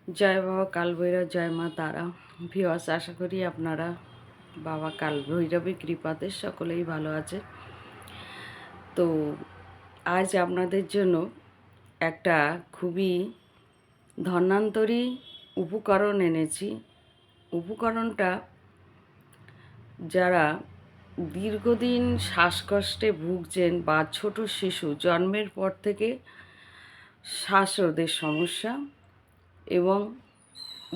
জয় বাবা কাল ভৈরব, জয় মা তারা। ভিউয়ার্স, আশা করি আপনারা বাবা কাল ভৈরবের কৃপাতে সকলেই ভালো আছে। তো আজ আপনাদের জন্য একটা খুবই ধন্যান্তরী উপকরণ এনেছি। উপকরণটা যারা দীর্ঘদিন শ্বাসকষ্টে ভুগছেন বা ছোট শিশু জন্মের পর থেকে শ্বাসরোধের সমস্যা এবং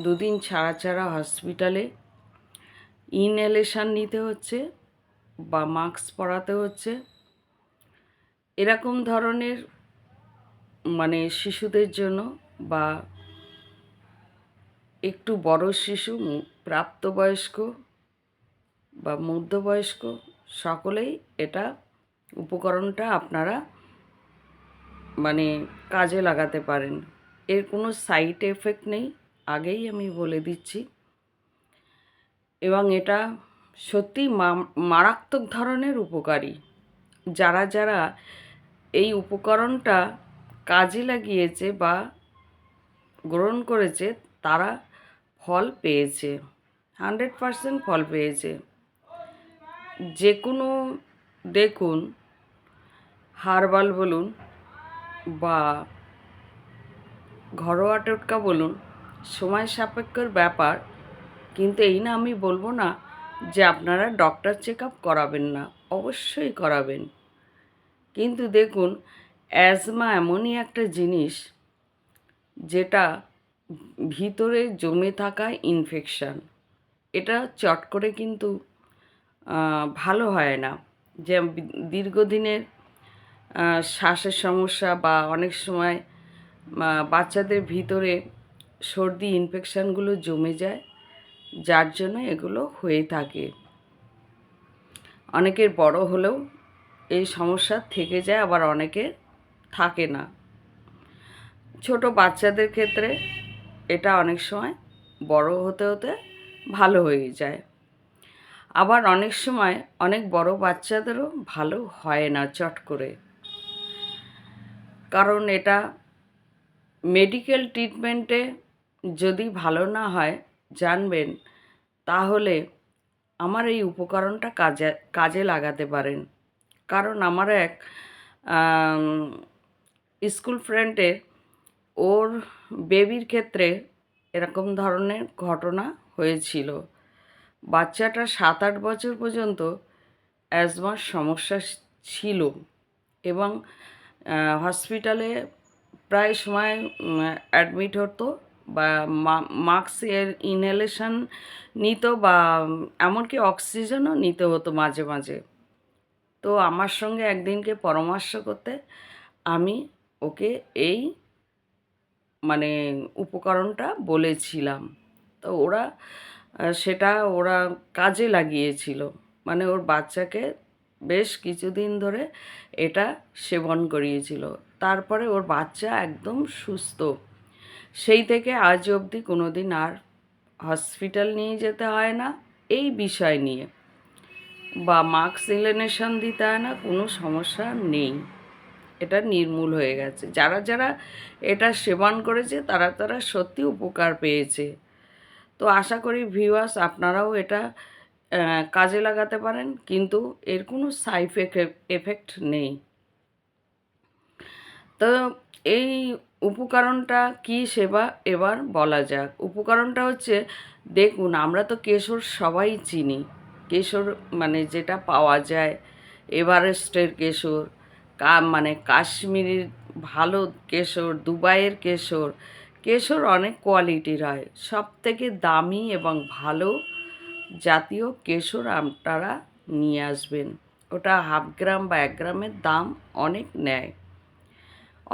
দুদিন ছাড়া ছাড়া হসপিটালে ইনহেলেশন নিতে হচ্ছে বা মাস্ক পরাতে হচ্ছে, এরকম ধরনের শিশুদের জন্য বা একটু বড় শিশু, প্রাপ্তবয়স্ক বা মধ্যবয়স্ক সকলেই এটা উপকরণটা আপনারা কাজে লাগাতে পারেন। এর কোনো সাইড এফেক্ট নেই, আগেই আমি বলে দিচ্ছি। এবং এটা সত্যি মারাত্মক ধরনের উপকারী। যারা যারা এই উপকরণটা কাজে লাগিয়েছে বা গ্রহণ করেছে তারা ফল পেয়েছে, 100% ফল পেয়েছে। যে কোনো দেখুন, হার্বাল বলুন বা ঘরোয়া টোটকা বলুন, সময় সাপেক্ষর ব্যাপার। কিন্তু এই না আমি বলবো না যে আপনারা ডক্টর চেক আপ করাবেন না, অবশ্যই করাবেন। কিন্তু দেখুন, অ্যাজমা এমনই একটা জিনিস যেটা ভিতরে জমে থাকা ইনফেকশান, এটা চট করে কিন্তু ভালো হয় না। যে দীর্ঘদিনের শ্বাসের সমস্যা বা অনেক সময় বাচ্চাদের ভিতরে সর্দি ইনফেকশানগুলো জমে যায়, যার জন্য এগুলো হয়ে থাকে। অনেকের বড় হলেও এই সমস্যা থেকে যায়, আবার অনেকের থাকে না। ছোট বাচ্চাদের ক্ষেত্রে এটা অনেক সময় বড় হতে হতে ভালো হয়ে যায়। আবার অনেক সময় অনেক বড় বাচ্চাদেরও ভালো হয় না চট করে, কারণ এটা মেডিকেল ট্রিটমেন্টে যদি ভালো না হয় জানবেন, তাহলে আমার এই উপকরণটা কাজে লাগাতে পারেন। কারণ আমার এক স্কুল ফ্রেন্ডের ওর বেবির ক্ষেত্রে এরকম ধরনের ঘটনা হয়েছিল। বাচ্চাটা 7-8 বছর পর্যন্ত অ্যাজমার সমস্যা ছিল এবং হসপিটালে প্রায় সময় অ্যাডমিট হতো বা মাস্কের ইনহেলেশন নিত বা এমনকি অক্সিজেনও নিতে হতো মাঝে মাঝে। তো আমার সঙ্গে একদিনকে পরামর্শ করতে আমি ওকে এই মানে উপকরণটা বলেছিলাম। তো সেটা ওরা কাজে লাগিয়েছিল। ওর বাচ্চাকে বেশ কিছুদিন ধরে এটা সেবন করিয়েছিল। তারপরে ওর বাচ্চা একদম সুস্থ। সেই থেকে আজ অবধি কোনো দিন আর হসপিটাল নিয়ে যেতে হয় না এই বিষয় নিয়ে, বা মাস্ক ইনহেলেশন দিতে হয় না, কোনো সমস্যা নেই। এটা নির্মূল হয়ে গেছে। যারা যারা এটা সেবন করেছে তারা তারা সত্যি উপকার পেয়েছে। তো আশা করি ভিউয়ার্স আপনারাও এটা কাজে লাগাতে পারেন, কিন্তু এর কোনো সাইড এফেক্ট নেই। তো এই উপকরণটা কী সেবা এবার বলা যাক। উপকরণটা হচ্ছে, দেখুন আমরা তো কেশর সবাই চিনি। কেশর যেটা পাওয়া যায় এভারেস্টের কেশর, কাশ্মীরের ভালো কেশর, দুবাইয়ের কেশর। কেশর অনেক কোয়ালিটির হয়, সবথেকে দামি এবং ভালো জাতীয় কেশর আপনারা নিয়ে আসবেন। ওটা 1/2 গ্রাম বা 1 গ্রামের দাম অনেক নেয়,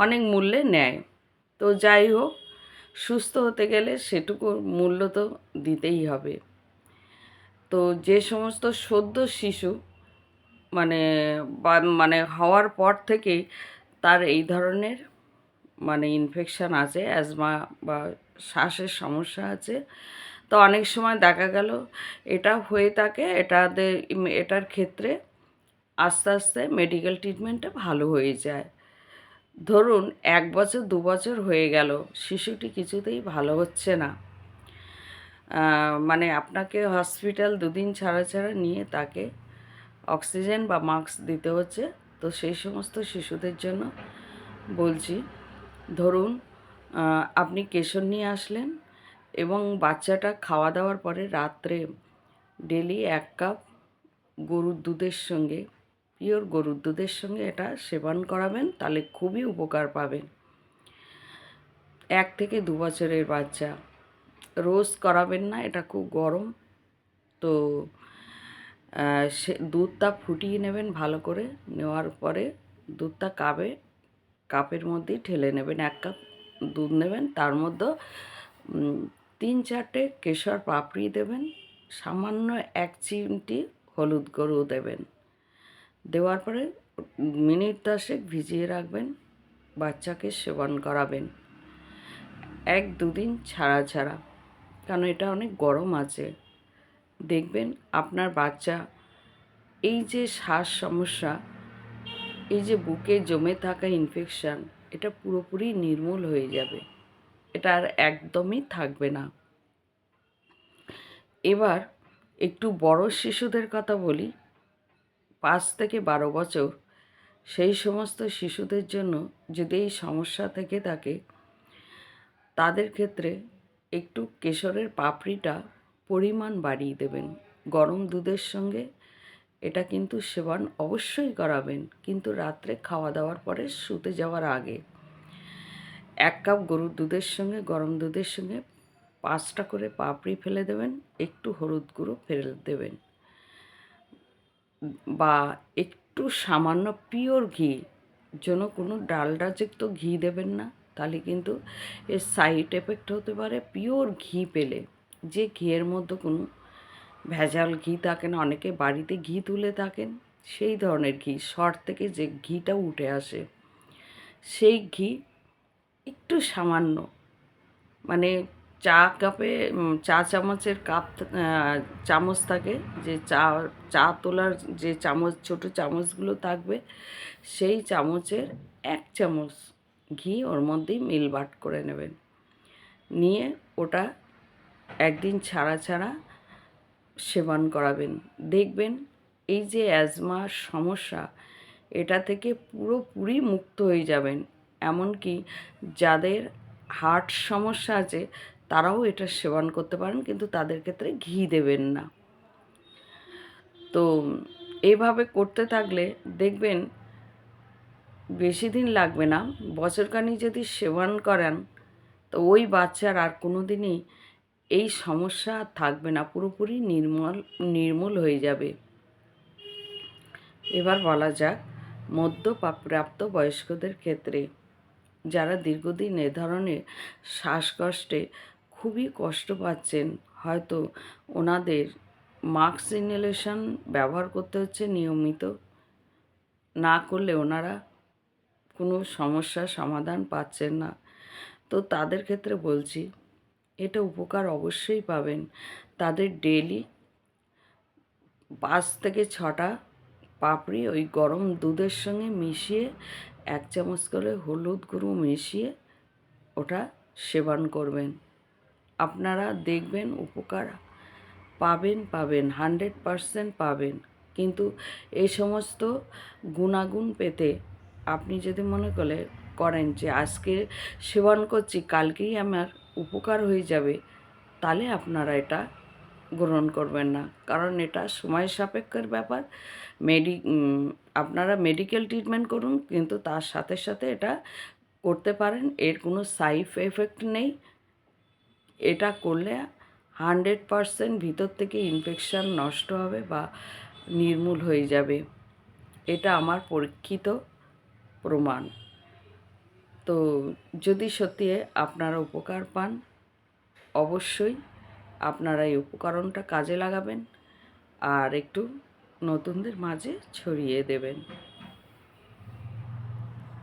অনেক মূল্যে নেয়। তো যাই হোক, সুস্থ হতে গেলে সেটুকু মূল্য তো দিতেই হবে। তো যে সমস্ত সদ্য শিশু মানে বা হওয়ার পর থেকেই তার এই ধরনের ইনফেকশান আছে, অ্যাজমা বা শ্বাসের সমস্যা আছে, তো অনেক সময় দেখা গেল এটা হয়ে থাকে। এটার ক্ষেত্রে আস্তে আস্তে মেডিকেল ট্রিটমেন্টটা ভালো হয়ে যায়। ধরুন 1 বছর 2 বছর হয়ে গেল, শিশুটি কিছুতেই ভালো হচ্ছে না, মানে আপনাকে হসপিটাল 2 দিন ছাড়া ছাড়া নিয়ে তাকে অক্সিজেন বা মাস্ক দিতে হচ্ছে। তো সেই সমস্ত শিশুদের জন্য বলছি, ধরুন আপনি কেশর নিয়ে আসলেন এবং বাচ্চাটা খাওয়া দাওয়ার পরে রাত্রে ডেলি 1 কাপ গরুর দুধের সঙ্গে, পিওর গরুর দুধের সঙ্গে এটা সেবন করাবেন, তাহলে খুবই উপকার পাবেন। 1 থেকে 2 বছরের বাচ্চা, রোজ করাবেন না, এটা খুব গরম। তো সে দুধটা ফুটিয়ে নেবেন ভালো করে, নেওয়ার পরে দুধটা কাপের মধ্যেই ঢেলে নেবেন। 1 কাপ দুধ নেবেন, তার মধ্যে 3-4টে কেশর পাপড়ি দেবেন, সামান্য 1 চিমটি হলুদ গুঁড়ো দেবেন। দেওয়ার পরে মিনিট 10 ভিজিয়ে রাখবেন, বাচ্চাকে সেবন করাবেন 1-2 দিন ছাড়া ছাড়া, কারণ এটা অনেক গরম আছে। দেখবেন আপনার বাচ্চা এই যে শ্বাস সমস্যা, এই যে বুকে জমে থাকা ইনফেকশান, এটা পুরোপুরি নির্মূল হয়ে যাবে, এটা আর একদমই থাকবে না। এবার একটু বড় শিশুদের কথা বলি, 5 থেকে 12 বছর, সেই সমস্ত শিশুদের জন্য যদি এই সমস্যা থেকে থাকে, তাদের ক্ষেত্রে একটু কেশরের পাপড়িটা পরিমাণ বাড়িয়ে দেবেন গরম দুধের সঙ্গে। এটা কিন্তু সেবন অবশ্যই করাবেন, কিন্তু রাত্রে খাওয়া দাওয়ার পরে শুতে যাওয়ার আগে 1 কাপ গরুর দুধের সঙ্গে, গরম দুধের সঙ্গে 5টা করে পাপড়ি ফেলে দেবেন, একটু হলুদ গুঁড়ো ফেলে দেবেন, বা একটু সামান্য পিওর ঘি, যেন কোনো ডালডাযুক্ত ঘি দেবেন না, তাহলে কিন্তু এর সাইড এফেক্ট হতে পারে। পিওর ঘি পেলে, যে ঘিয়ের মধ্যে কোনো ভেজাল ঘি থাকে না, অনেকে বাড়িতে ঘি তুলে থাকেন, সেই ধরনের ঘি, সর থেকে যে ঘিটা উঠে আসে, সেই ঘি একটু সামান্য, মানে চা চামচের চামচ থাকে, যে চা তোলার যে চামচ, ছোটো চামচগুলো থাকবে, সেই চামচের 1 চামচ ঘি ওর মধ্যেই মিলবাট করে নেবেন, নিয়ে ওটা 1 দিন ছাড়া ছাড়া সেবন করাবেন। দেখবেন এই যে অ্যাজমার সমস্যা, এটা থেকে পুরোপুরি মুক্ত হয়ে যাবেন। এমনকি যাদের হার্ট সমস্যা আছে, তারাও এটা সেবন করতে পারেন, কিন্তু তাদের ক্ষেত্রে ঘি দেবেন না। তো এইভাবে করতে থাকলে দেখবেন বেশি দিন লাগবে না, বছরখানি যদি সেবন করেন, তো ওই বাচ্চার আর কোনো দিনই এই সমস্যা থাকবে না, পুরোপুরি নির্মূল হয়ে যাবে। এবার বলা যাক মধ্যপ্রাপ্ত বয়স্কদের ক্ষেত্রে, যারা দীর্ঘদিন এ ধরনের শ্বাসকষ্টে খুবই কষ্ট পাচ্ছেন, হয়তো ওনাদের মাস্ক ইনহেলেশন ব্যবহার করতে হচ্ছে নিয়মিত, না করলে ওনারা কোনো সমস্যার সমাধান পাচ্ছেন না। তো তাদের ক্ষেত্রে বলছি, এটা উপকার অবশ্যই পাবেন। তাদের ডেইলি 5 থেকে 6টা পাপড়ি ওই গরম দুধের সঙ্গে মিশিয়ে 1 চামচ করে হলুদ গুঁড়ো মিশিয়ে ওটা সেবন করবেন। আপনারা দেখবেন উপকার পাবেন 100% পাবেন। কিন্তু এই সমস্ত গুণাগুণ পেতে আপনি যদি মনে করেন যে আজকে সেবন করছি, কালকেই আমার উপকার হয়ে যাবে, তাহলে আপনারা এটা গ্রহণ করবেন না, কারণ এটা সময় সাপেক্ষের ব্যাপার। আপনারা মেডিকেল ট্রিটমেন্ট করুন, কিন্তু তার সাথে সাথে এটা করতে পারেন, এর কোনো সাইড এফেক্ট নেই। এটা করলে 100% ভিতর থেকে ইনফেকশান নষ্ট হবে বা নির্মূল হয়ে যাবে, এটা আমার পরীক্ষিত প্রমাণ। তো যদি সত্যি আপনারা উপকার পান, অবশ্যই আপনারা এই উপকরণটা কাজে লাগাবেন আর একটু নতুনদের মাঝে ছড়িয়ে দেবেন।